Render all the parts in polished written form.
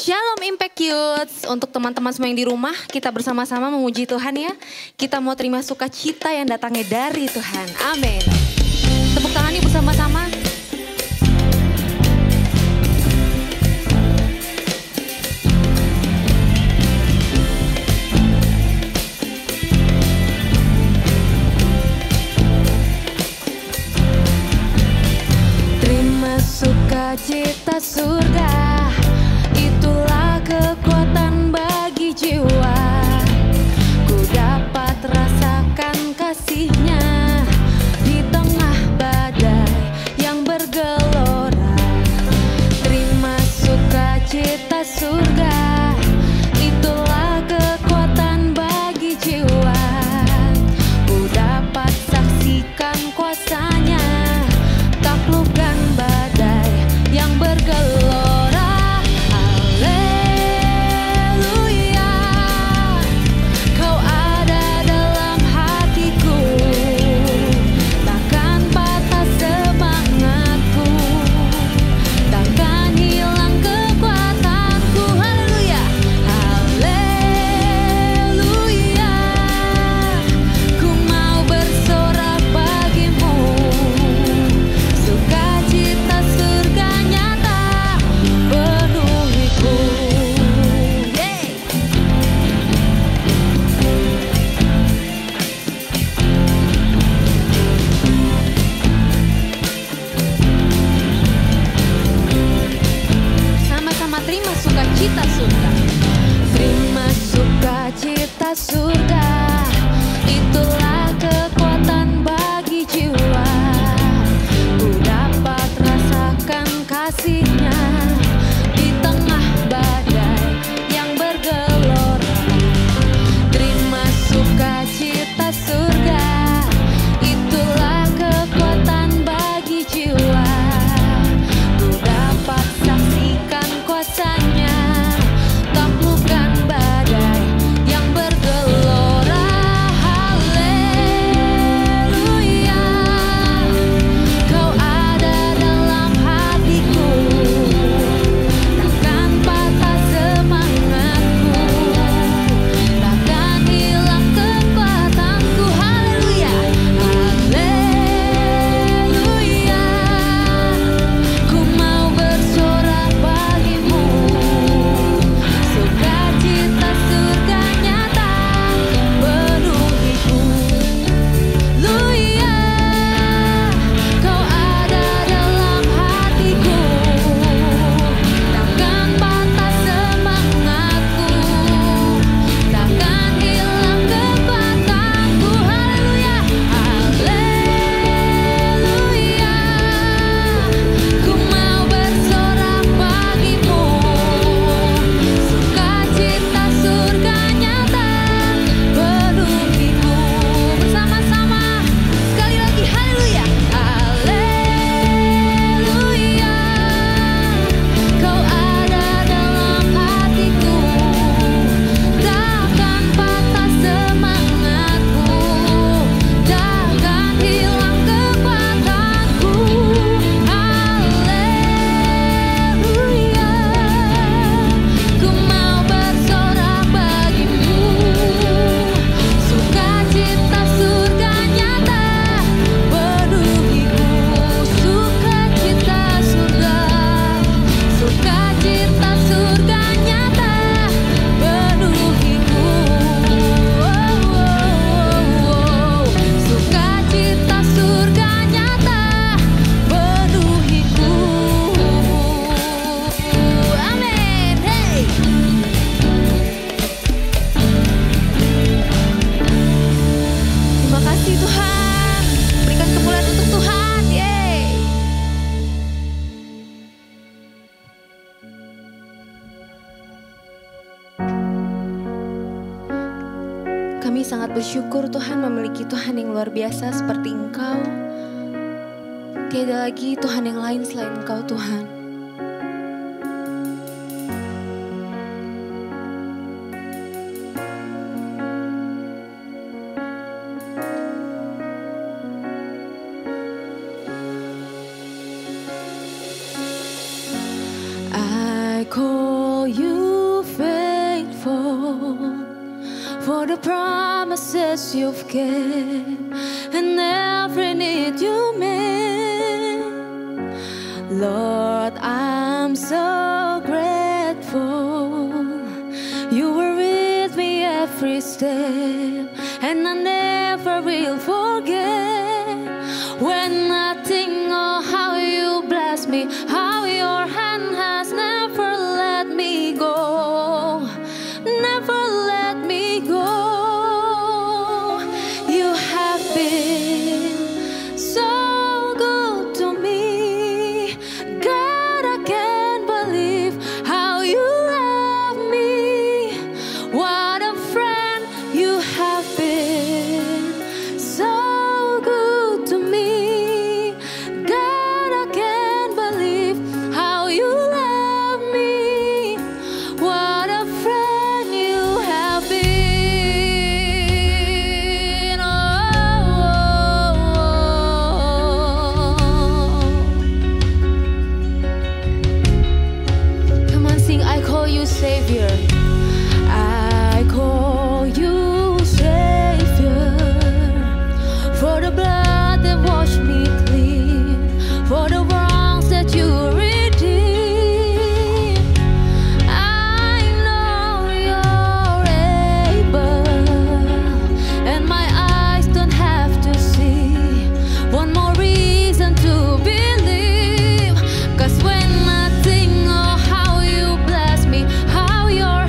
Shalom Impact Youth. Untuk teman-teman semua yang di rumah, kita bersama-sama memuji Tuhan ya. Kita mau terima sukacita yang datangnya dari Tuhan. Amin. Tepuk tangan yuk bersama-sama. Terima sukacita surga. Itulah kekuatan bagi jiwa. Ku dapat rasakan kasih-Nya di tengah badai yang bergelora. Terima sukacita surga. Itulah kekuatan bagi jiwa. Ku dapat saksikan kuasa-Nya, taklukkan badai yang bergelora. Terima sukacita surga. Itulah kekuatan bagi jiwa. Ku dapat rasakan kasih-Nya di tengah badai yang bergelora. Terima sukacita surga. Itulah kekuatan bagi jiwa. Ku dapat saksikan kuasa-Nya, taklukkan badai yang bergelora. Haleluya, Kau ada dalam hatiku, takkan patah semangatku, takkan hilang kekuatanku. Haleluya, haleluya, ku mau bersorak bagimu. Sukacita surga nyata penuhiku. Haleluya, Kau ada dalam hatiku, takkan patah semangatku, takkan hilang kekuatanku. Haleluya, haleluya, ku mau bersorak bagimu. Sukacita surga nyata penuhiku. Bersama-sama sekali lagi, haleluya, haleluya, Kau ada dalam hatiku, takkan patah semangatku, takkan hilang kekuatanku. Haleluya, ku mau bersorak bagimu. Sukacita surga nyata penuhiku. Sukacita surga, sukacita surga nyata penuhiku. Sukacita surga nyata penuhiku. Amin. Hey. Terima kasih Tuhan. Berikan kemuliaan untuk Tuhan. Yeay. Kami sangat bersyukur Tuhan memiliki Tuhan yang luar biasa seperti Engkau. Tiada lagi Tuhan yang lain selain Engkau Tuhan. I call call you faithful for the promises you've kept and every need you met. Lord, I'm so grateful. You were with me every step, and I never will forget. When I think of how you bless me, how your hand has never let me go, never let me go. You have been so good to me, God, I can't believe how you love me. What a friend you have been, so good to me, God, I can't believe how you love me. What a friend you have been. Come on, sing, I call you Savior. I call you Savior, for the blood that washed me clean, for the wrongs that you redeemed. I know you're able, and my eyes don't have to see one more reason to believe. 'Cause when I think of how you bless me, how your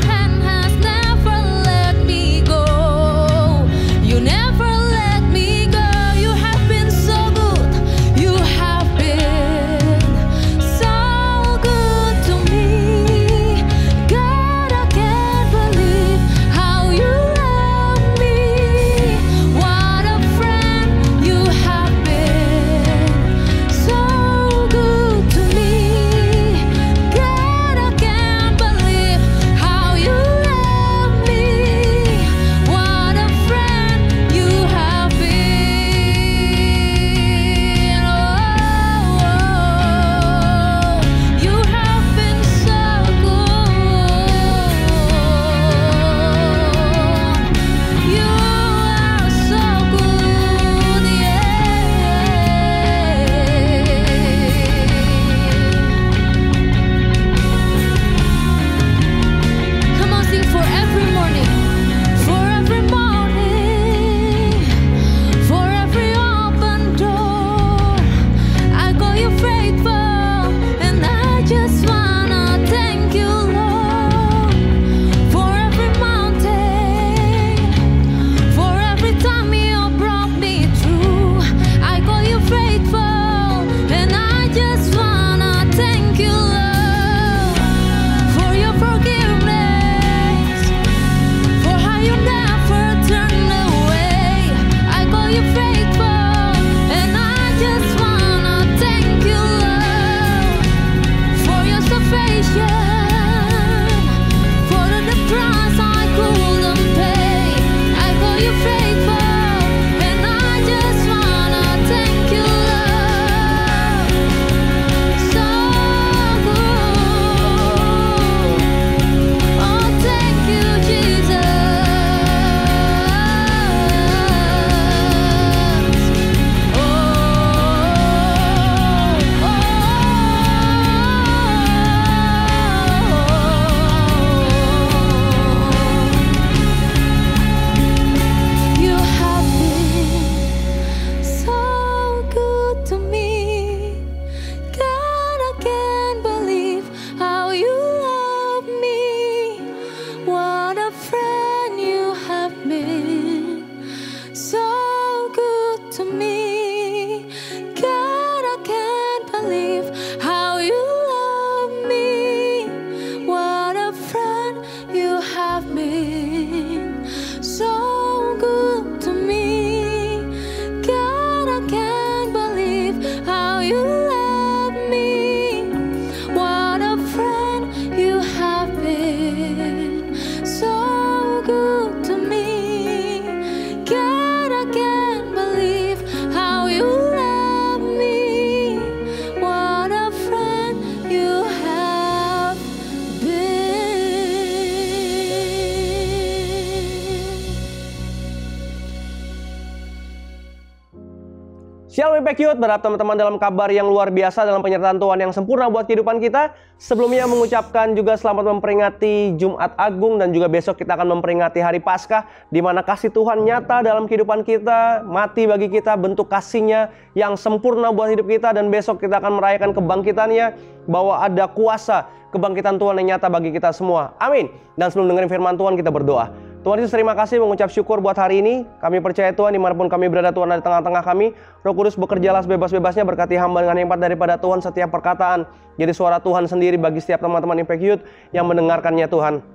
Shalom Impact Youth, berharap teman-teman dalam kabar yang luar biasa dalam penyertaan Tuhan yang sempurna buat kehidupan kita. Sebelumnya mengucapkan juga selamat memperingati Jumat Agung dan juga besok kita akan memperingati Hari Paskah, di mana kasih Tuhan nyata dalam kehidupan kita, mati bagi kita, bentuk kasih-Nya yang sempurna buat hidup kita, dan besok kita akan merayakan kebangkitan-Nya, bahwa ada kuasa kebangkitan Tuhan yang nyata bagi kita semua. Amin. Dan sebelum dengerin firman Tuhan, kita berdoa. Tuhan Yesus, terima kasih, mengucap syukur buat hari ini. Kami percaya Tuhan, dimanapun kami berada, Tuhan ada di tengah-tengah kami. Roh Kudus bekerjalah sebebas-bebasnya, berkati hamba dengan hebat daripada Tuhan setiap perkataan. Jadi suara Tuhan sendiri bagi setiap teman-teman Impact Youth yang mendengarkannya Tuhan.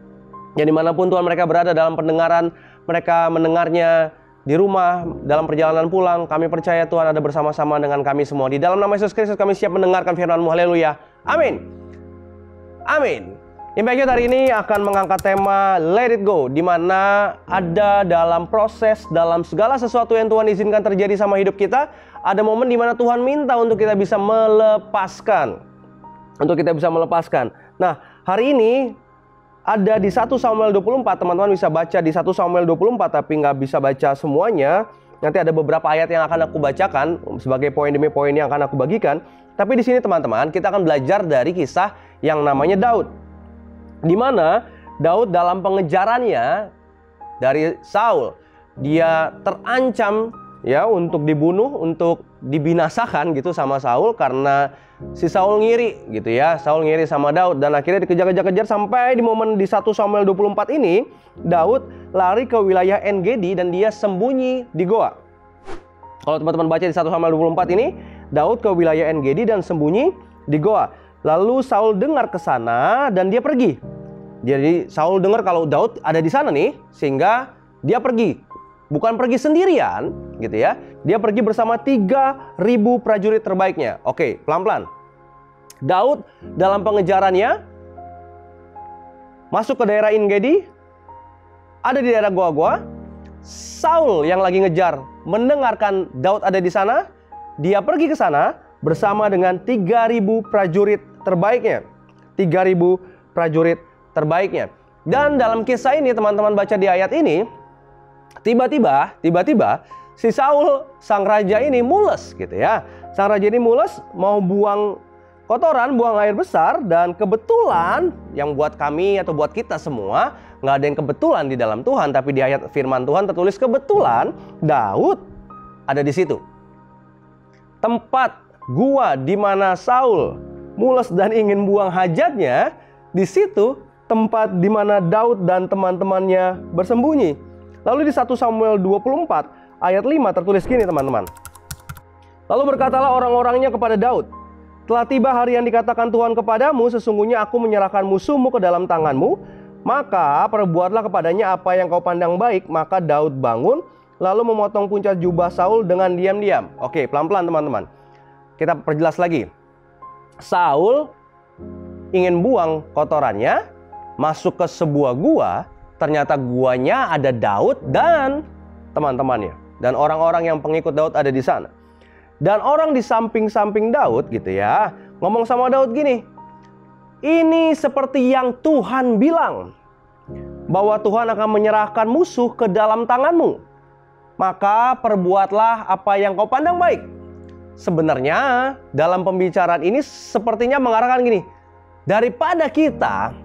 Jadi dimanapun Tuhan mereka berada dalam pendengaran, mereka mendengarnya di rumah, dalam perjalanan pulang, kami percaya Tuhan ada bersama-sama dengan kami semua. Di dalam nama Yesus Kristus kami siap mendengarkan firman-Mu. Haleluya. Amin. Amin. Impact Youth hari ini akan mengangkat tema Let It Go, di mana ada dalam proses, dalam segala sesuatu yang Tuhan izinkan terjadi sama hidup kita, ada momen di mana Tuhan minta untuk kita bisa melepaskan. Nah, hari ini ada di 1 Samuel 24, teman-teman bisa baca di 1 Samuel 24, tapi nggak bisa baca semuanya. Nanti ada beberapa ayat yang akan aku bacakan sebagai poin demi poin yang akan aku bagikan. Tapi di sini teman-teman, kita akan belajar dari kisah yang namanya Daud. Di mana Daud dalam pengejarannya dari Saul, dia terancam ya untuk dibunuh, untuk dibinasakan gitu sama Saul, karena si Saul ngiri gitu ya. Saul ngiri sama Daud dan akhirnya dikejar-kejar sampai di momen di 1 Samuel 24 ini Daud lari ke wilayah En-Gedi dan dia sembunyi di goa. Kalau teman-teman baca di 1 Samuel 24 ini, Daud ke wilayah En-Gedi dan sembunyi di goa. Lalu Saul dengar ke sana dan dia pergi. Jadi Saul dengar kalau Daud ada di sana nih, sehingga dia pergi. Bukan pergi sendirian gitu ya. Dia pergi bersama 3.000 prajurit terbaiknya. Oke, pelan-pelan. Daud dalam pengejarannya masuk ke daerah En-Gedi, ada di daerah goa-goa. Saul yang lagi ngejar mendengarkan Daud ada di sana, dia pergi ke sana bersama dengan 3.000 prajurit terbaiknya. 3.000 prajurit terbaiknya. Dan dalam kisah ini teman-teman baca di ayat ini, tiba-tiba si Saul sang raja ini mules gitu ya. Sang raja ini mules mau buang kotoran, buang air besar, dan kebetulan yang buat kami atau buat kita semua nggak ada yang kebetulan di dalam Tuhan, tapi di ayat firman Tuhan tertulis kebetulan Daud ada di situ. Tempat gua di mana Saul mules dan ingin buang hajatnya, di situ tempat di mana Daud dan teman-temannya bersembunyi. Lalu di 1 Samuel 24 ayat 5 tertulis gini teman-teman. Lalu berkatalah orang-orangnya kepada Daud, telah tiba hari yang dikatakan Tuhan kepadamu, sesungguhnya aku menyerahkan musuhmu ke dalam tanganmu, maka perbuatlah kepadanya apa yang kau pandang baik. Maka Daud bangun lalu memotong puncak jubah Saul dengan diam-diam. Oke, pelan-pelan teman-teman. Kita perjelas lagi. Saul ingin buang kotorannya, masuk ke sebuah gua. Ternyata guanya ada Daud dan teman-temannya. Dan orang-orang yang pengikut Daud ada di sana. Dan orang di samping-samping Daud gitu ya, ngomong sama Daud gini, ini seperti yang Tuhan bilang, bahwa Tuhan akan menyerahkan musuh ke dalam tanganmu. Maka perbuatlah apa yang kau pandang baik. Sebenarnya dalam pembicaraan ini sepertinya mengarahkan gini, daripada kita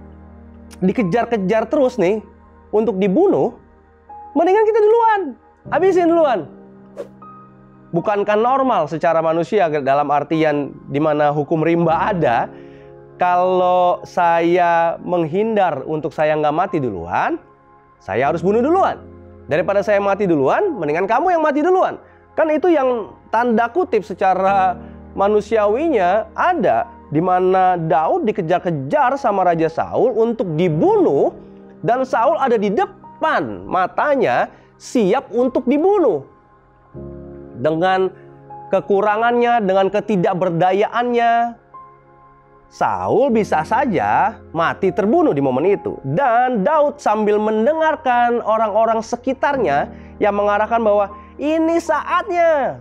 dikejar-kejar terus nih untuk dibunuh, mendingan kita duluan, habisin duluan. Bukankah normal secara manusia dalam artian dimana hukum rimba ada, kalau saya menghindar untuk saya nggak mati duluan, saya harus bunuh duluan. Daripada saya mati duluan, mendingan kamu yang mati duluan. Kan itu yang tanda kutip secara manusiawinya ada, di mana Daud dikejar-kejar sama Raja Saul untuk dibunuh, dan Saul ada di depan matanya siap untuk dibunuh. Dengan kekurangannya, dengan ketidakberdayaannya, Saul bisa saja mati terbunuh di momen itu. Dan Daud sambil mendengarkan orang-orang sekitarnya yang mengarahkan bahwa ini saatnya,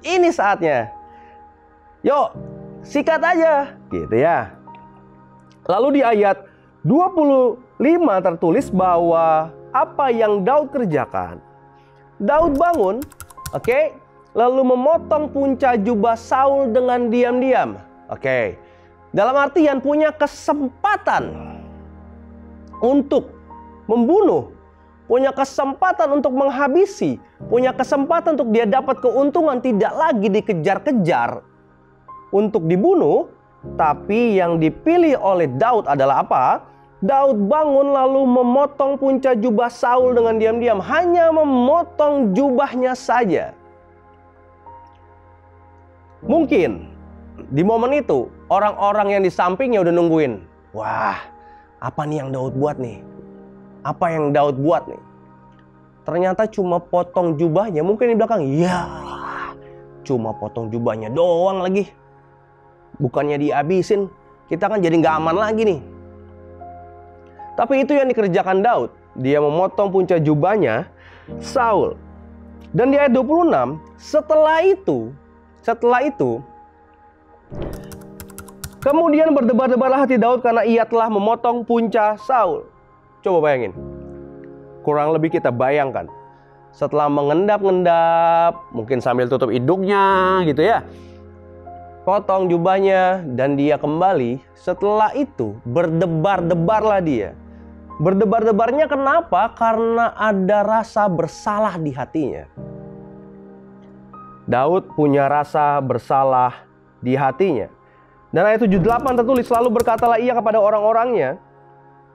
ini saatnya. Yuk, sikat aja, gitu ya. Lalu di ayat 25 tertulis bahwa apa yang Daud kerjakan. Daud bangun, oke, lalu memotong punca jubah Saul dengan diam-diam. Oke, dalam artian punya kesempatan untuk membunuh, punya kesempatan untuk menghabisi, punya kesempatan untuk dia dapat keuntungan, tidak lagi dikejar-kejar untuk dibunuh. Tapi yang dipilih oleh Daud adalah apa? Daud bangun lalu memotong punca jubah Saul dengan diam-diam. Hanya memotong jubahnya saja. Mungkin di momen itu orang-orang yang di sampingnya udah nungguin. Wah, apa nih yang Daud buat nih? Apa yang Daud buat nih? Ternyata cuma potong jubahnya. Mungkin di belakang, ya cuma potong jubahnya doang lagi. Bukannya dihabisin, kita kan jadi nggak aman lagi nih. Tapi itu yang dikerjakan Daud. Dia memotong punca jubahnya Saul. Dan di ayat 26, setelah itu kemudian berdebar-debarlah hati Daud karena ia telah memotong punca Saul. Coba bayangin. Kurang lebih kita bayangkan. Setelah mengendap-endap, mungkin sambil tutup hidungnya gitu ya. Potong jubahnya dan dia kembali. Setelah itu berdebar-debarlah dia. Berdebar-debarnya kenapa? Karena ada rasa bersalah di hatinya. Daud punya rasa bersalah di hatinya. Dan ayat 78 tertulis, lalu berkatalah ia kepada orang-orangnya,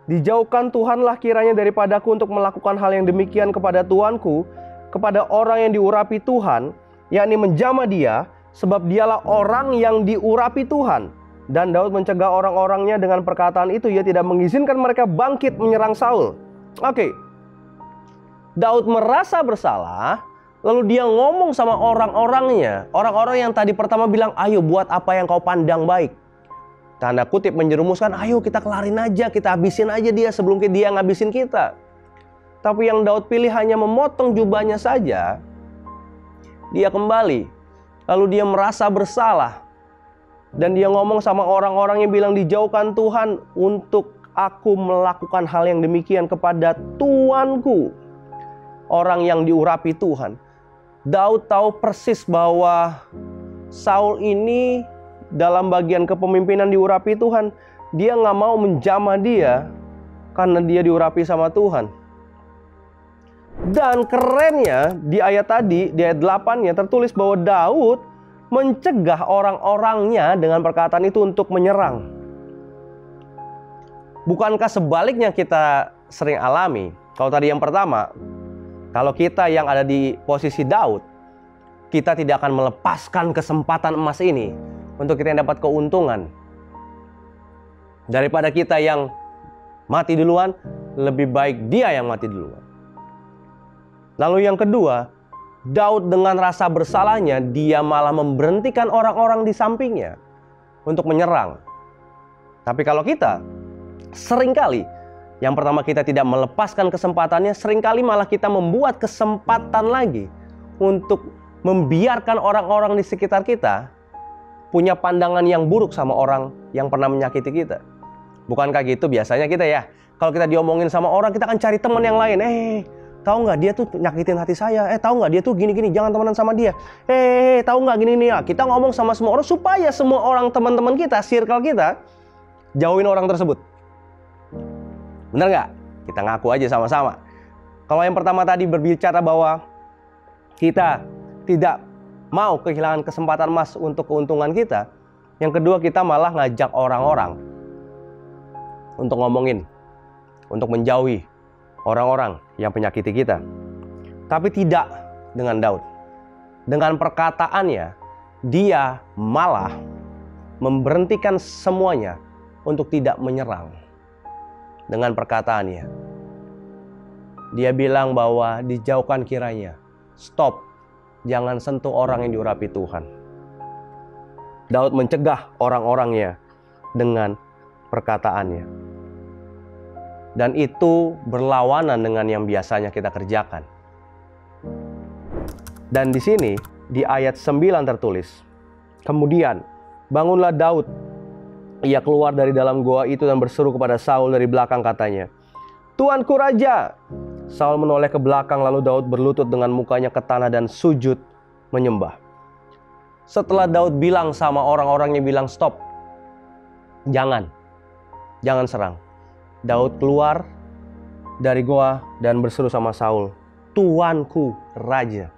dijauhkan Tuhanlah kiranya daripadaku untuk melakukan hal yang demikian kepada Tuanku, kepada orang yang diurapi Tuhan, yakni menjamah dia, sebab dialah orang yang diurapi Tuhan. Dan Daud mencegah orang-orangnya dengan perkataan itu, ia tidak mengizinkan mereka bangkit menyerang Saul. Oke. Daud merasa bersalah, lalu dia ngomong sama orang-orangnya. Orang-orang yang tadi pertama bilang, ayo buat apa yang kau pandang baik. Tanda kutip menjerumuskan, ayo kita kelarin aja, kita habisin aja dia sebelum dia ngabisin kita. Tapi yang Daud pilih hanya memotong jubahnya saja. Dia kembali. Lalu dia merasa bersalah. Dan dia ngomong sama orang-orang yang bilang, dijauhkan Tuhan untuk aku melakukan hal yang demikian kepada Tuanku. Orang yang diurapi Tuhan. Daud tahu persis bahwa Saul ini dalam bagian kepemimpinan diurapi Tuhan. Dia nggak mau menjamah dia karena dia diurapi sama Tuhan. Dan kerennya di ayat tadi, di ayat 8-nya tertulis bahwa Daud mencegah orang-orangnya dengan perkataan itu untuk menyerang. Bukankah sebaliknya kita sering alami? Kalau tadi yang pertama, kalau kita yang ada di posisi Daud, kita tidak akan melepaskan kesempatan emas ini untuk kita yang dapat keuntungan. Daripada kita yang mati duluan, lebih baik dia yang mati duluan. Lalu yang kedua, Daud dengan rasa bersalahnya, dia malah memberhentikan orang-orang di sampingnya untuk menyerang. Tapi kalau kita, seringkali, yang pertama kita tidak melepaskan kesempatannya, seringkali malah kita membuat kesempatan lagi untuk membiarkan orang-orang di sekitar kita punya pandangan yang buruk sama orang yang pernah menyakiti kita. Bukankah gitu biasanya kita ya? Kalau kita diomongin sama orang, kita akan cari teman yang lain. Tahu nggak dia tuh nyakitin hati saya? Tahu nggak dia tuh gini-gini, jangan temenan sama dia. Tahu nggak gini-gini ya? Kita ngomong sama semua orang supaya semua orang teman-teman kita, circle kita, jauhin orang tersebut. Benar nggak? Kita ngaku aja sama-sama. Kalau yang pertama tadi berbicara bahwa kita tidak mau kehilangan kesempatan emas untuk keuntungan kita. Yang kedua, kita malah ngajak orang-orang untuk ngomongin, untuk menjauhi orang-orang yang menyakiti kita. Tapi tidak dengan Daud. Dengan perkataannya, dia malah memberhentikan semuanya untuk tidak menyerang. Dengan perkataannya, dia bilang bahwa dijauhkan kiranya, stop, jangan sentuh orang yang diurapi Tuhan. Daud mencegah orang-orangnya dengan perkataannya. Dan itu berlawanan dengan yang biasanya kita kerjakan. Dan di sini, di ayat 9 tertulis, kemudian bangunlah Daud. Ia keluar dari dalam goa itu dan berseru kepada Saul dari belakang, katanya, Tuanku Raja. Saul menoleh ke belakang, lalu Daud berlutut dengan mukanya ke tanah dan sujud menyembah. Setelah Daud bilang sama orang-orangnya, bilang stop, jangan serang. Daud keluar dari goa dan berseru sama Saul, "Tuanku raja."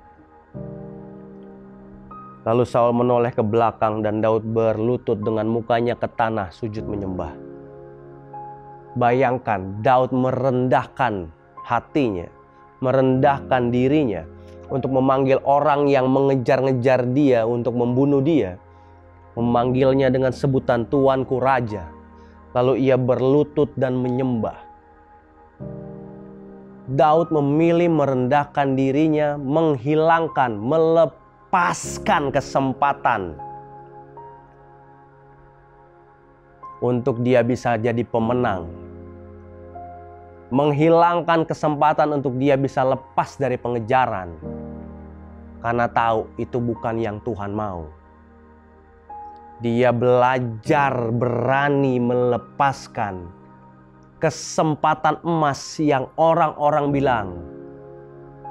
Lalu Saul menoleh ke belakang dan Daud berlutut dengan mukanya ke tanah sujud menyembah. Bayangkan, Daud merendahkan hatinya, merendahkan dirinya untuk memanggil orang yang mengejar-ngejar dia untuk membunuh dia. Memanggilnya dengan sebutan Tuanku Raja. Lalu ia berlutut dan menyembah. Daud memilih merendahkan dirinya, menghilangkan, melepaskan kesempatan untuk dia bisa jadi pemenang. Menghilangkan kesempatan untuk dia bisa lepas dari pengejaran. Karena tahu itu bukan yang Tuhan mau. Dia belajar berani melepaskan kesempatan emas yang orang-orang bilang.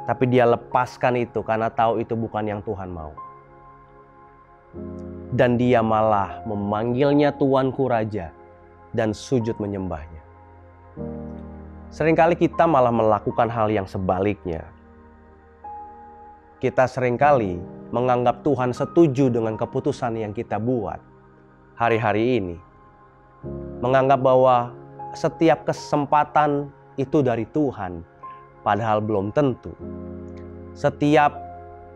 Tapi dia lepaskan itu karena tahu itu bukan yang Tuhan mau. Dan dia malah memanggilnya Tuanku Raja dan sujud menyembahnya. Seringkali kita malah melakukan hal yang sebaliknya. Kita seringkali menganggap Tuhan setuju dengan keputusan yang kita buat hari-hari ini. Menganggap bahwa setiap kesempatan itu dari Tuhan, padahal belum tentu. Setiap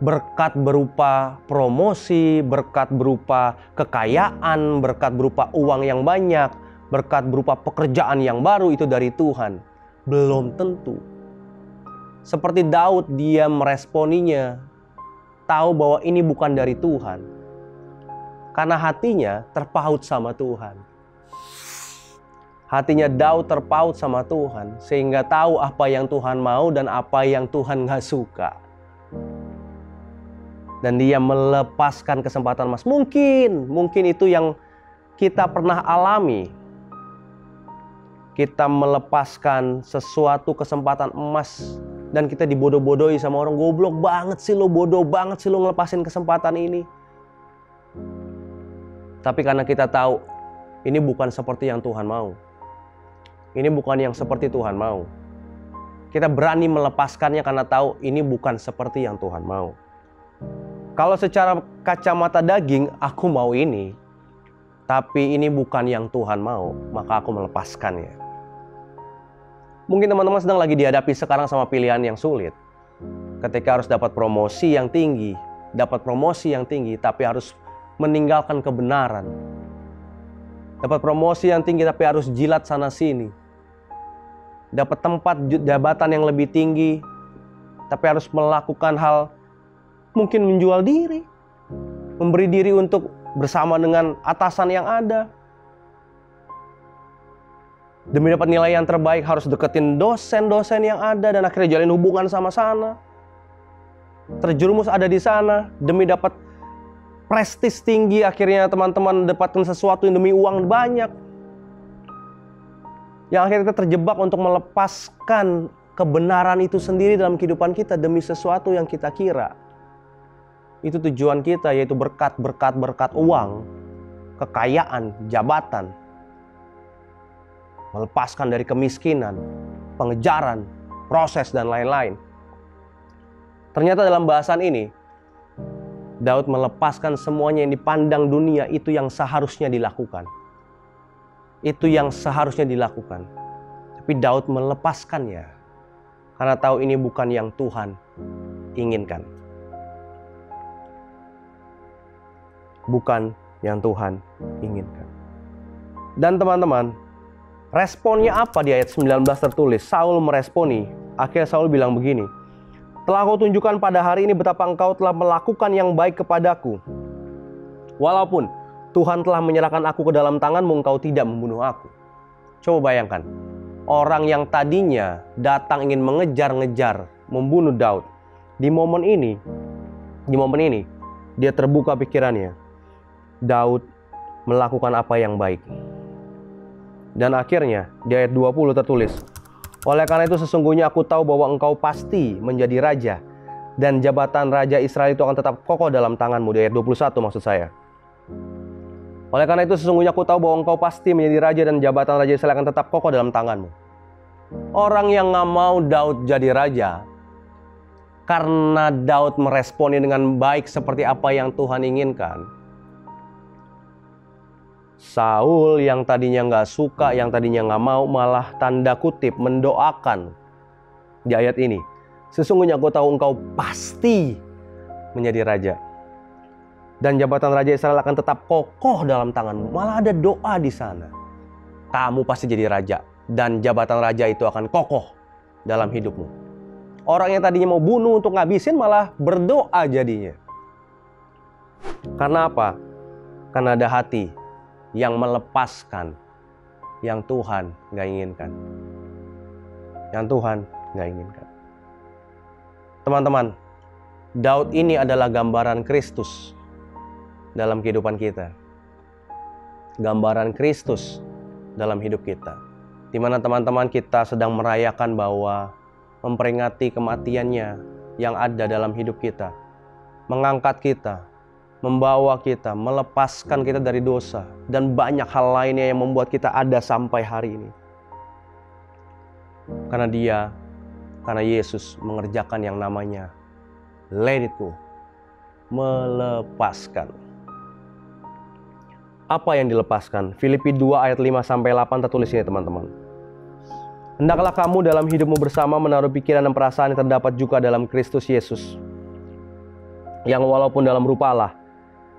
berkat berupa promosi, berkat berupa kekayaan, berkat berupa uang yang banyak, berkat berupa pekerjaan yang baru itu dari Tuhan. Belum tentu. Seperti Daud, dia meresponinya, tahu bahwa ini bukan dari Tuhan. Karena hatinya terpaut sama Tuhan. Hatinya Daud terpaut sama Tuhan, sehingga tahu apa yang Tuhan mau dan apa yang Tuhan gak suka. Dan dia melepaskan kesempatan emas. Mungkin itu yang kita pernah alami. Kita melepaskan sesuatu kesempatan emas dan kita dibodoh-bodohi sama orang. Goblok banget sih lo, bodoh banget sih lo ngelepasin kesempatan ini. Tapi karena kita tahu ini bukan seperti yang Tuhan mau. Ini bukan yang seperti Tuhan mau. Kita berani melepaskannya karena tahu ini bukan seperti yang Tuhan mau. Kalau secara kacamata daging, aku mau ini. Tapi ini bukan yang Tuhan mau, maka aku melepaskannya. Mungkin teman-teman sedang lagi dihadapi sekarang sama pilihan yang sulit. Ketika harus dapat promosi yang tinggi, tapi harus meninggalkan kebenaran. Dapat promosi yang tinggi tapi harus jilat sana sini. Dapat tempat jabatan yang lebih tinggi, tapi harus melakukan hal mungkin menjual diri, memberi diri untuk bersama dengan atasan yang ada. Demi dapat nilai yang terbaik harus deketin dosen-dosen yang ada dan akhirnya jalin hubungan sama sana. Terjerumus ada di sana demi dapat prestis tinggi, akhirnya teman-teman dapatkan sesuatu yang demi uang banyak. Yang akhirnya kita terjebak untuk melepaskan kebenaran itu sendiri dalam kehidupan kita demi sesuatu yang kita kira itu tujuan kita, yaitu berkat uang, kekayaan, jabatan. Melepaskan dari kemiskinan, pengejaran, proses, dan lain-lain. Ternyata dalam bahasan ini, Daud melepaskan semuanya yang dipandang dunia itu yang seharusnya dilakukan. Itu yang seharusnya dilakukan. Tapi Daud melepaskannya karena tahu ini bukan yang Tuhan inginkan. Bukan yang Tuhan inginkan. Dan teman-teman, responnya apa di ayat 19 tertulis? Saul meresponi. Akhirnya Saul bilang begini, "Telah kau tunjukkan pada hari ini betapa engkau telah melakukan yang baik kepadaku. Walaupun Tuhan telah menyerahkan aku ke dalam tanganmu, engkau tidak membunuh aku." Coba bayangkan, orang yang tadinya datang ingin mengejar-ngejar, membunuh Daud. Di momen ini, dia terbuka pikirannya. Daud melakukan apa yang baik. Dan akhirnya di ayat 20 tertulis, "Oleh karena itu sesungguhnya aku tahu bahwa engkau pasti menjadi raja dan jabatan Raja Israel itu akan tetap kokoh dalam tanganmu. Di ayat 21 maksud saya. Oleh karena itu sesungguhnya aku tahu bahwa engkau pasti menjadi raja dan jabatan Raja Israel akan tetap kokoh dalam tanganmu. Orang yang gak mau Daud jadi raja, karena Daud meresponi dengan baik seperti apa yang Tuhan inginkan. Saul yang tadinya gak suka, yang tadinya gak mau, malah tanda kutip mendoakan di ayat ini. Sesungguhnya aku tahu engkau pasti menjadi raja. Dan jabatan Raja Israel akan tetap kokoh dalam tanganmu. Malah ada doa di sana. Kamu pasti jadi raja. Dan jabatan raja itu akan kokoh dalam hidupmu. Orang yang tadinya mau bunuh untuk ngabisin malah berdoa jadinya. Karena apa? Karena ada hati yang melepaskan yang Tuhan gak inginkan. Yang Tuhan gak inginkan. Teman-teman, Daud ini adalah gambaran Kristus dalam kehidupan kita. Gambaran Kristus dalam hidup kita. Di mana teman-teman kita sedang merayakan bahwa memperingati kematiannya yang ada dalam hidup kita. Mengangkat kita, membawa kita, melepaskan kita dari dosa. Dan banyak hal lainnya yang membuat kita ada sampai hari ini. Karena Yesus mengerjakan yang namanya let it go. Melepaskan. Apa yang dilepaskan? Filipi 2 ayat 5-8 tertulis ini teman-teman. Hendaklah kamu dalam hidupmu bersama menaruh pikiran dan perasaan yang terdapat juga dalam Kristus Yesus. Yang walaupun dalam rupa Allah,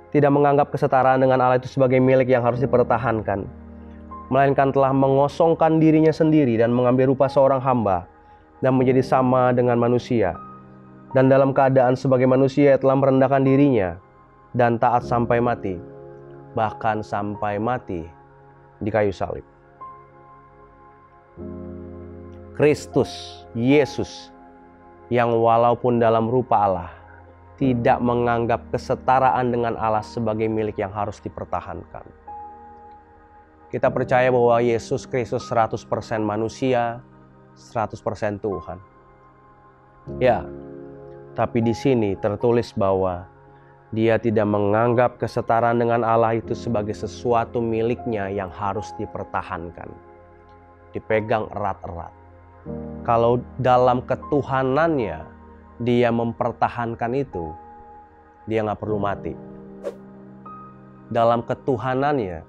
tidak menganggap kesetaraan dengan Allah itu sebagai milik yang harus dipertahankan. Melainkan telah mengosongkan dirinya sendiri dan mengambil rupa seorang hamba dan menjadi sama dengan manusia. Dan dalam keadaan sebagai manusia telah merendahkan dirinya dan taat sampai mati. Bahkan sampai mati di kayu salib. Kristus, Yesus, yang walaupun dalam rupa Allah, tidak menganggap kesetaraan dengan Allah sebagai milik yang harus dipertahankan. Kita percaya bahwa Yesus Kristus 100% manusia, 100% Tuhan. Ya, tapi di sini tertulis bahwa Dia tidak menganggap kesetaraan dengan Allah itu sebagai sesuatu miliknya yang harus dipertahankan. Dipegang erat-erat. Kalau dalam ketuhanannya Dia mempertahankan itu, Dia nggak perlu mati. Dalam ketuhanannya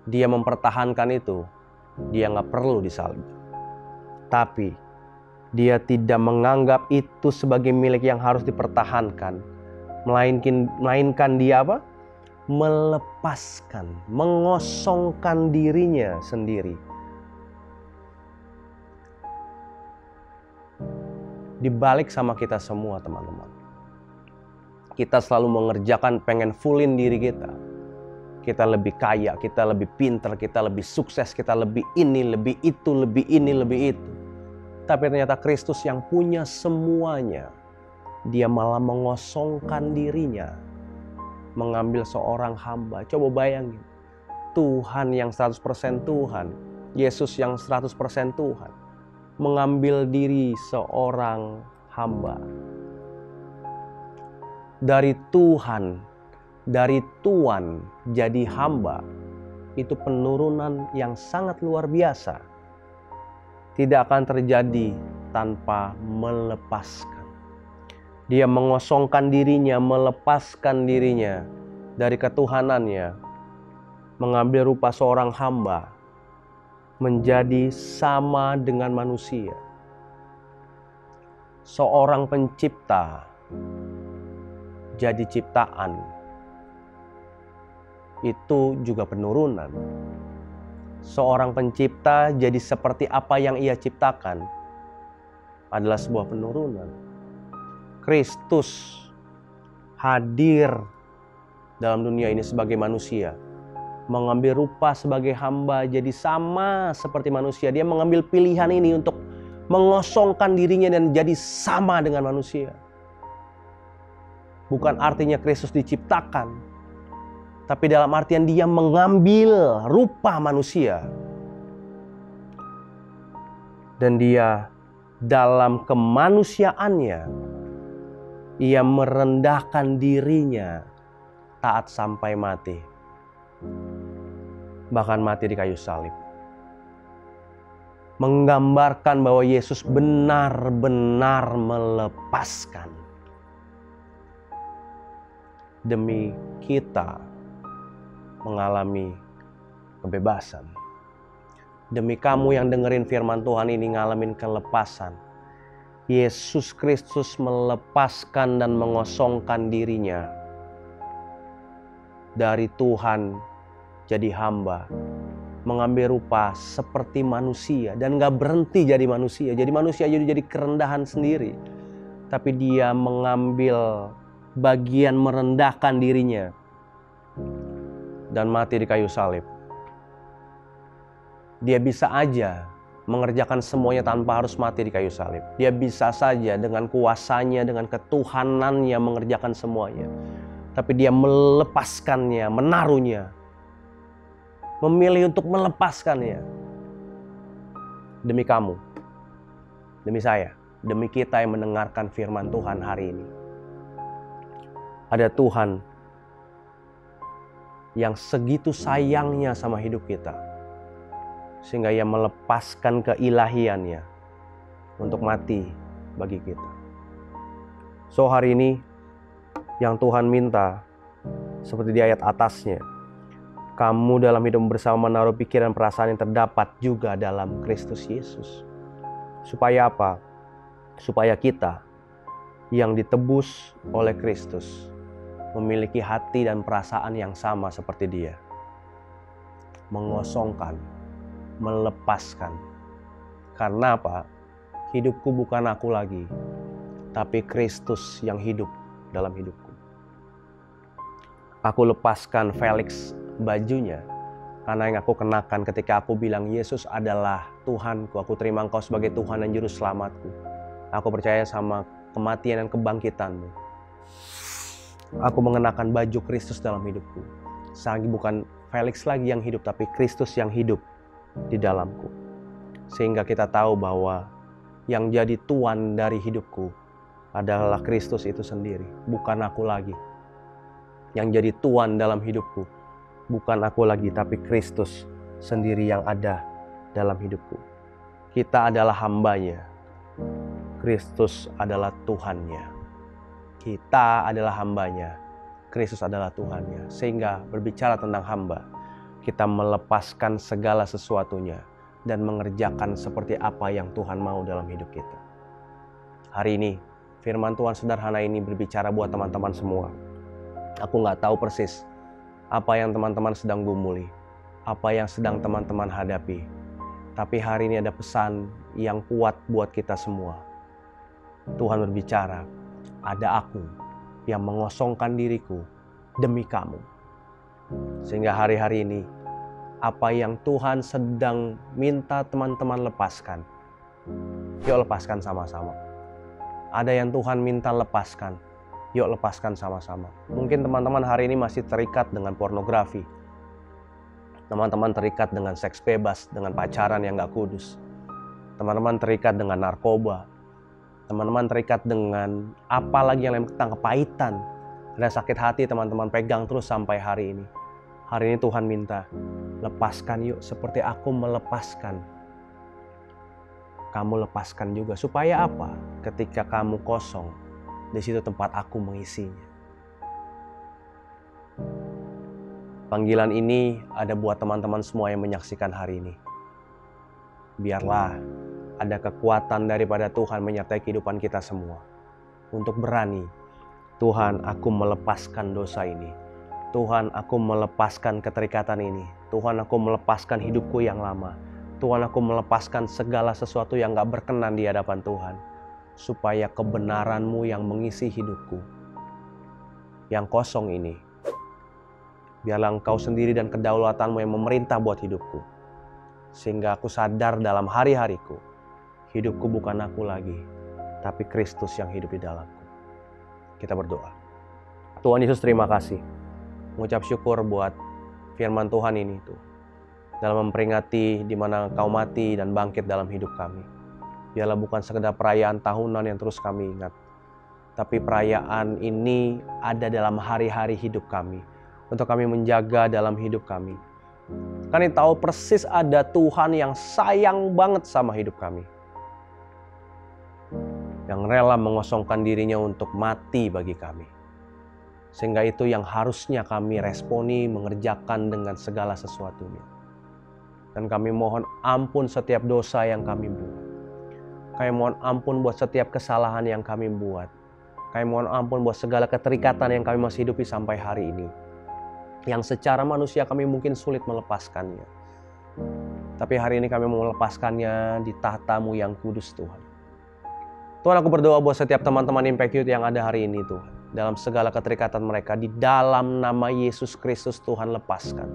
Dia mempertahankan itu, Dia nggak perlu disalib. Tapi Dia tidak menganggap itu sebagai milik yang harus dipertahankan. Melainkan Dia apa? Melepaskan, mengosongkan dirinya sendiri. Dibalik sama kita semua teman-teman. Kita selalu mengerjakan pengen fullin diri kita. Kita lebih kaya, kita lebih pintar, kita lebih sukses, kita lebih ini, lebih itu, lebih ini, lebih itu. Tapi ternyata Kristus yang punya semuanya, Dia malah mengosongkan dirinya, mengambil seorang hamba. Coba bayangin, Tuhan yang 100% Tuhan, Yesus yang 100% Tuhan, mengambil diri seorang hamba. Dari Tuhan, dari Tuan jadi hamba, itu penurunan yang sangat luar biasa. Tidak akan terjadi tanpa melepaskan. Dia mengosongkan dirinya, melepaskan dirinya dari ketuhanannya, mengambil rupa seorang hamba, menjadi sama dengan manusia. Seorang pencipta jadi ciptaan, itu juga penurunan. Seorang pencipta jadi seperti apa yang Ia ciptakan, adalah sebuah penurunan. Kristus hadir dalam dunia ini sebagai manusia, mengambil rupa sebagai hamba, jadi sama seperti manusia. Dia mengambil pilihan ini untuk mengosongkan dirinya dan jadi sama dengan manusia. Bukan artinya Kristus diciptakan, tapi dalam artian Dia mengambil rupa manusia. Dan Dia dalam kemanusiaannya Ia merendahkan dirinya, taat sampai mati. Bahkan mati di kayu salib. Menggambarkan bahwa Yesus benar-benar melepaskan demi kita mengalami kebebasan. Demi kamu yang dengerin firman Tuhan ini ngalamin kelepasan. Yesus Kristus melepaskan dan mengosongkan dirinya dari Tuhan jadi hamba, mengambil rupa seperti manusia dan gak berhenti jadi manusia. Jadi manusia jadi kerendahan sendiri. Tapi dia mengambil bagian merendahkan dirinya dan mati di kayu salib. Dia bisa aja mengerjakan semuanya tanpa harus mati di kayu salib. Dia bisa saja dengan kuasanya, dengan ketuhanannya mengerjakan semuanya. Tapi dia melepaskannya, menaruhnya. Memilih untuk melepaskannya. Demi kamu, demi saya, demi kita yang mendengarkan firman Tuhan hari ini. Ada Tuhan yang segitu sayangnya sama hidup kita. Sehingga ia melepaskan keilahiannya untuk mati bagi kita. So hari ini yang Tuhan minta seperti di ayat atasnya, kamu dalam hidup bersama menaruh pikiran perasaan yang terdapat juga dalam Kristus Yesus. Supaya apa? Supaya kita yang ditebus oleh Kristus memiliki hati dan perasaan yang sama seperti Dia. Mengosongkan, melepaskan. Karena apa? Hidupku bukan aku lagi, tapi Kristus yang hidup dalam hidupku. Aku lepaskan Felix bajunya karena yang aku kenakan ketika aku bilang Yesus adalah Tuhanku. Aku terima Engkau sebagai Tuhan dan Juru Selamatku. Aku percaya sama kematian dan kebangkitan-Mu. Aku mengenakan baju Kristus dalam hidupku. Sehingga bukan Felix lagi yang hidup, tapi Kristus yang hidup di dalamku. Sehingga kita tahu bahwa yang jadi tuan dari hidupku adalah Kristus itu sendiri, bukan aku lagi. Yang jadi tuan dalam hidupku bukan aku lagi, tapi Kristus sendiri yang ada dalam hidupku. Kita adalah hambanya, Kristus adalah Tuhannya. Kita adalah hambanya, Kristus adalah Tuhannya. Sehingga berbicara tentang hamba, kita melepaskan segala sesuatunya dan mengerjakan seperti apa yang Tuhan mau dalam hidup kita. Hari ini, firman Tuhan sederhana ini berbicara buat teman-teman semua. Aku gak tahu persis apa yang teman-teman sedang gumuli, apa yang sedang teman-teman hadapi. Tapi hari ini ada pesan yang kuat buat kita semua. Tuhan berbicara, ada aku yang mengosongkan diriku demi kamu. Sehingga hari-hari ini, apa yang Tuhan sedang minta teman-teman lepaskan, yuk lepaskan sama-sama. Ada yang Tuhan minta lepaskan, yuk lepaskan sama-sama. Mungkin teman-teman hari ini masih terikat dengan pornografi. Teman-teman terikat dengan seks bebas, dengan pacaran yang gak kudus. Teman-teman terikat dengan narkoba. Teman-teman terikat dengan apa lagi yang lain, tentang kepahitan. Ada sakit hati teman-teman pegang terus sampai hari ini. Hari ini Tuhan minta, lepaskan yuk seperti aku melepaskan. Kamu lepaskan juga. Supaya apa? Ketika kamu kosong, di situ tempat aku mengisinya. Panggilan ini ada buat teman-teman semua yang menyaksikan hari ini. Biarlah ada kekuatan daripada Tuhan menyertai kehidupan kita semua. Untuk berani, Tuhan, aku melepaskan dosa ini. Tuhan, aku melepaskan keterikatan ini. Tuhan, aku melepaskan hidupku yang lama. Tuhan, aku melepaskan segala sesuatu yang gak berkenan di hadapan Tuhan. Supaya kebenaran-Mu yang mengisi hidupku. Yang kosong ini. Biarlah Engkau sendiri dan kedaulatan-Mu yang memerintah buat hidupku. Sehingga aku sadar dalam hari-hariku. Hidupku bukan aku lagi. Tapi Kristus yang hidup di dalamku. Kita berdoa. Tuhan Yesus, terima kasih. Mengucap syukur buat firman Tuhan ini tuh. Dalam memperingati di mana Engkau mati dan bangkit dalam hidup kami. Biarlah bukan sekedar perayaan tahunan yang terus kami ingat. tapi perayaan ini ada dalam hari-hari hidup kami, untuk kami menjaga dalam hidup kami. Kami tahu persis ada Tuhan yang sayang banget sama hidup kami, yang rela mengosongkan dirinya untuk mati bagi kami. Sehingga itu yang harusnya kami responi, mengerjakan dengan segala sesuatunya. Dan kami mohon ampun setiap dosa yang kami buat. Kami mohon ampun buat setiap kesalahan yang kami buat. Kami mohon ampun buat segala keterikatan yang kami masih hidupi sampai hari ini, yang secara manusia kami mungkin sulit melepaskannya. Tapi hari ini kami mau melepaskannya di tahta-Mu yang kudus, Tuhan. Tuhan, aku berdoa buat setiap teman-teman Impact Youth yang ada hari ini, Tuhan. Dalam segala keterikatan mereka, di dalam nama Yesus Kristus Tuhan lepaskan.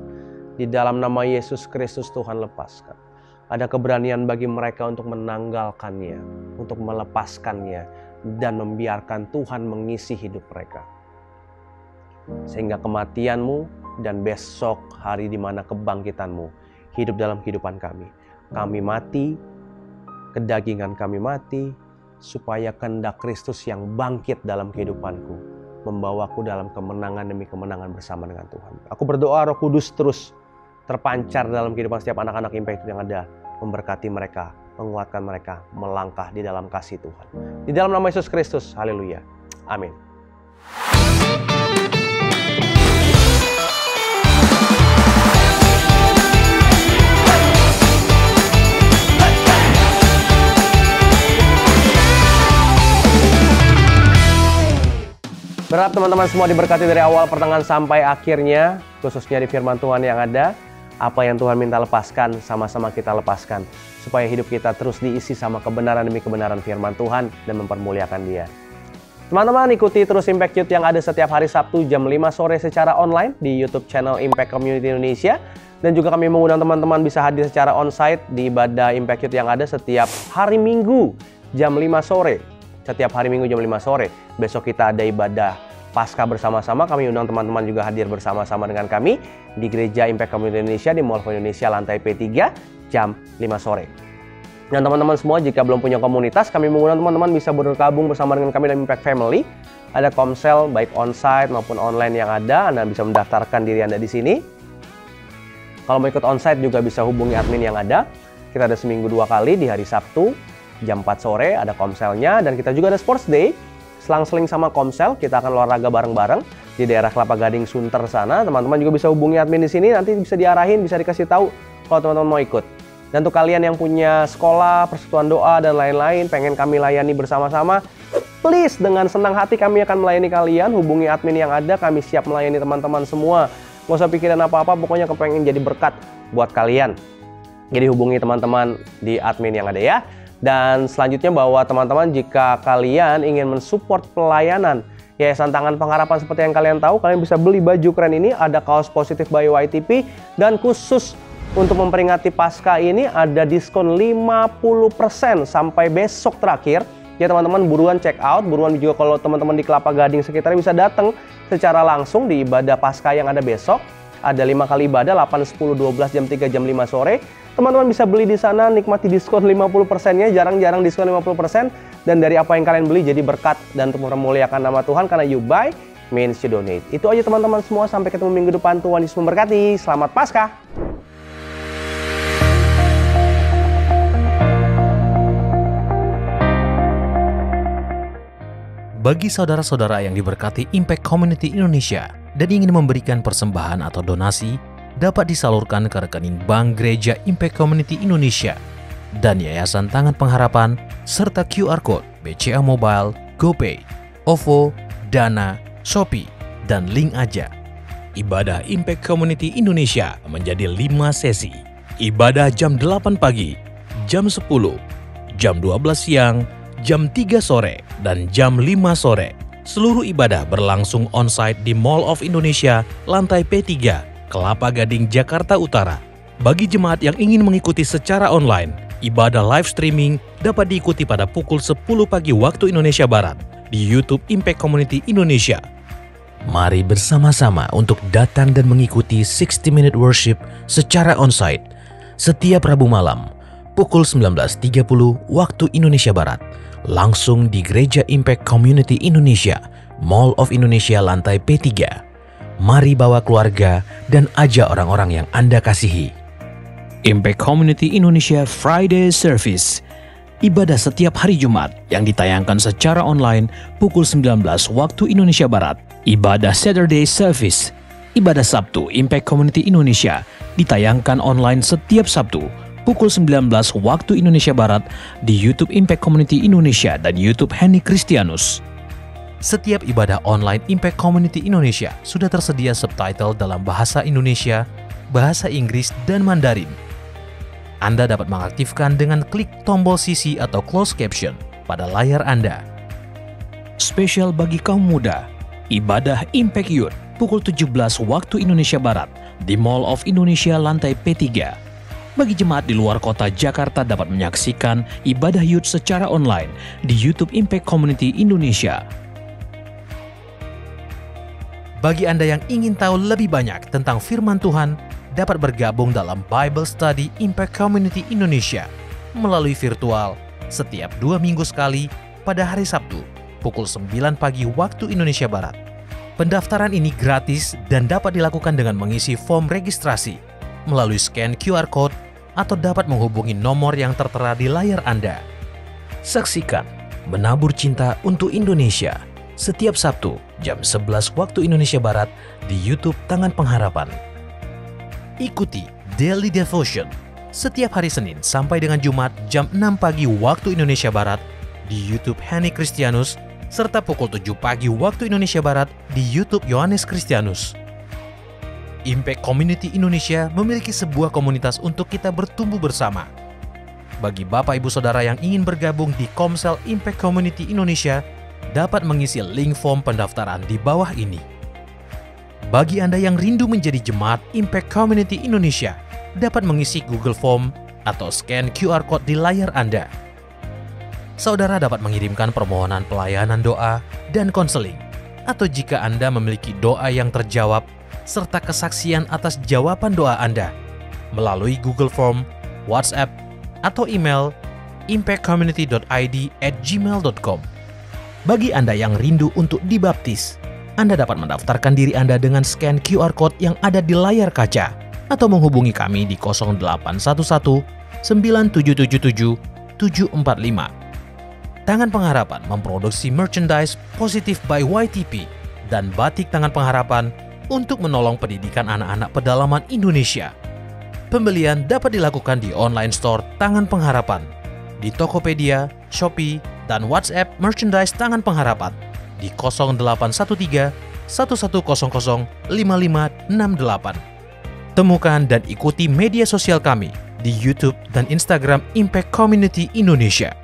Di dalam nama Yesus Kristus Tuhan lepaskan. Ada keberanian bagi mereka untuk menanggalkannya, untuk melepaskannya, dan membiarkan Tuhan mengisi hidup mereka. Sehingga kematian-Mu dan besok hari di mana kebangkitan-Mu hidup dalam kehidupan kami. Kami mati, kedagingan kami mati, supaya kehendak Kristus yang bangkit dalam kehidupanku membawaku dalam kemenangan demi kemenangan bersama dengan Tuhan. Aku berdoa Roh Kudus terus terpancar dalam kehidupan setiap anak-anak Impact yang ada, memberkati mereka, menguatkan mereka, melangkah di dalam kasih Tuhan. Di dalam nama Yesus Kristus, haleluya. Amin. Berharap teman-teman semua diberkati dari awal pertengahan sampai akhirnya, khususnya di firman Tuhan yang ada. Apa yang Tuhan minta lepaskan, sama-sama kita lepaskan, supaya hidup kita terus diisi sama kebenaran demi kebenaran firman Tuhan dan mempermuliakan Dia. Teman-teman, ikuti terus Impact Youth yang ada setiap hari Sabtu jam 5 sore secara online di YouTube channel Impact Community Indonesia. Dan juga kami mengundang teman-teman bisa hadir secara onsite di ibadah Impact Youth yang ada setiap hari Minggu jam 5 sore. Setiap hari Minggu jam 5 sore. Besok kita ada ibadah Paskah bersama-sama. Kami undang teman-teman juga hadir bersama-sama dengan kami di Gereja Impact Community Indonesia di Mall of Indonesia lantai P3 jam 5 sore. Dan teman-teman semua, jika belum punya komunitas, kami mengundang teman-teman bisa bergabung bersama dengan kami dalam Impact Family. Ada komsel baik onsite maupun online yang ada. Anda bisa mendaftarkan diri Anda di sini. Kalau mau ikut onsite juga bisa hubungi admin yang ada. Kita ada seminggu 2 kali di hari Sabtu jam 4 sore ada komselnya, dan kita juga ada Sports Day. Selang-seling sama komsel, kita akan olahraga bareng-bareng di daerah Kelapa Gading Sunter sana. Teman-teman juga bisa hubungi admin di sini, nanti bisa diarahin, bisa dikasih tahu kalau teman-teman mau ikut. Dan untuk kalian yang punya sekolah, persekutuan doa, dan lain-lain, pengen kami layani bersama-sama, please dengan senang hati kami akan melayani kalian. Hubungi admin yang ada, kami siap melayani teman-teman semua. Nggak usah pikirin apa-apa, pokoknya kepengen jadi berkat buat kalian. Jadi hubungi teman-teman di admin yang ada ya. Dan selanjutnya bahwa teman-teman, jika kalian ingin mensupport pelayanan Yayasan Tangan Pengharapan seperti yang kalian tahu, kalian bisa beli baju keren ini. Ada kaos Positif by YTP, dan khusus untuk memperingati Paskah ini ada diskon 50% sampai besok terakhir. Ya teman-teman, buruan check out, buruan juga kalau teman-teman di Kelapa Gading sekitarnya bisa datang secara langsung di ibadah Paskah yang ada besok. Ada 5 kali ibadah, 8, 10, 12, jam 3, jam 5 sore. Teman-teman bisa beli di sana, nikmati diskon 50%-nya, jarang-jarang diskon 50%. Dan dari apa yang kalian beli jadi berkat dan untuk memuliakan nama Tuhan, karena you buy means you donate. Itu aja teman-teman semua, sampai ketemu minggu depan. Tuhan Yesus memberkati, selamat Paskah! Bagi saudara-saudara yang diberkati Impact Community Indonesia dan ingin memberikan persembahan atau donasi, dapat disalurkan ke rekening Bank Gereja Impact Community Indonesia dan Yayasan Tangan Pengharapan, serta QR Code BCA Mobile, GoPay, OVO, Dana, Shopee, dan link aja. Ibadah Impact Community Indonesia menjadi 5 sesi. Ibadah jam 8 pagi, jam 10, jam 12 siang, jam 3 sore, dan jam 5 sore. Seluruh ibadah berlangsung onsite di Mall of Indonesia, lantai P3, Kelapa Gading, Jakarta Utara. Bagi jemaat yang ingin mengikuti secara online, ibadah live streaming dapat diikuti pada pukul 10 pagi waktu Indonesia Barat di YouTube Impact Community Indonesia. Mari bersama-sama untuk datang dan mengikuti 60 Minute Worship secara onsite setiap Rabu malam pukul 19.30 waktu Indonesia Barat langsung di Gereja Impact Community Indonesia, Mall of Indonesia lantai P3. Mari bawa keluarga dan ajak orang-orang yang Anda kasihi. Impact Community Indonesia Friday Service. Ibadah setiap hari Jumat yang ditayangkan secara online pukul 19 waktu Indonesia Barat. Ibadah Saturday Service. Ibadah Sabtu Impact Community Indonesia ditayangkan online setiap Sabtu pukul 19 waktu Indonesia Barat di YouTube Impact Community Indonesia dan YouTube Henny Kristianus. Setiap ibadah online Impact Community Indonesia sudah tersedia subtitle dalam bahasa Indonesia, bahasa Inggris, dan Mandarin. Anda dapat mengaktifkan dengan klik tombol CC atau closed caption pada layar Anda. Spesial bagi kaum muda, ibadah Impact Youth pukul 17 waktu Indonesia Barat di Mall of Indonesia lantai P3. Bagi jemaat di luar kota Jakarta dapat menyaksikan ibadah youth secara online di YouTube Impact Community Indonesia. Bagi Anda yang ingin tahu lebih banyak tentang firman Tuhan, dapat bergabung dalam Bible Study Impact Community Indonesia melalui virtual setiap 2 minggu sekali pada hari Sabtu pukul 9 pagi waktu Indonesia Barat. Pendaftaran ini gratis dan dapat dilakukan dengan mengisi form registrasi melalui scan QR Code atau dapat menghubungi nomor yang tertera di layar Anda. Saksikan Menabur Cinta untuk Indonesia setiap Sabtu jam 11 waktu Indonesia Barat di YouTube Tangan Pengharapan. Ikuti Daily Devotion setiap hari Senin sampai dengan Jumat jam 6 pagi waktu Indonesia Barat di YouTube Henny Kristianus serta pukul 7 pagi waktu Indonesia Barat di YouTube Yohanes Kristianus. Impact Community Indonesia memiliki sebuah komunitas untuk kita bertumbuh bersama. Bagi Bapak Ibu Saudara yang ingin bergabung di Komsel Impact Community Indonesia, dapat mengisi link form pendaftaran di bawah ini. Bagi Anda yang rindu menjadi jemaat Impact Community Indonesia, dapat mengisi Google Form atau scan QR Code di layar Anda. Saudara dapat mengirimkan permohonan pelayanan doa dan konseling, atau jika Anda memiliki doa yang terjawab, serta kesaksian atas jawaban doa Anda, melalui Google Form, WhatsApp, atau email impactcommunity.id@gmail.com. Bagi Anda yang rindu untuk dibaptis, Anda dapat mendaftarkan diri Anda dengan scan QR Code yang ada di layar kaca atau menghubungi kami di 0811 9777 745. Tangan Pengharapan memproduksi merchandise Positive by YTP dan batik Tangan Pengharapan untuk menolong pendidikan anak-anak pedalaman Indonesia. Pembelian dapat dilakukan di online store Tangan Pengharapan, di Tokopedia, Shopee, dan WhatsApp merchandise Tangan Pengharapan di 0813 1100 5568. Temukan dan ikuti media sosial kami di YouTube dan Instagram Impact Community Indonesia.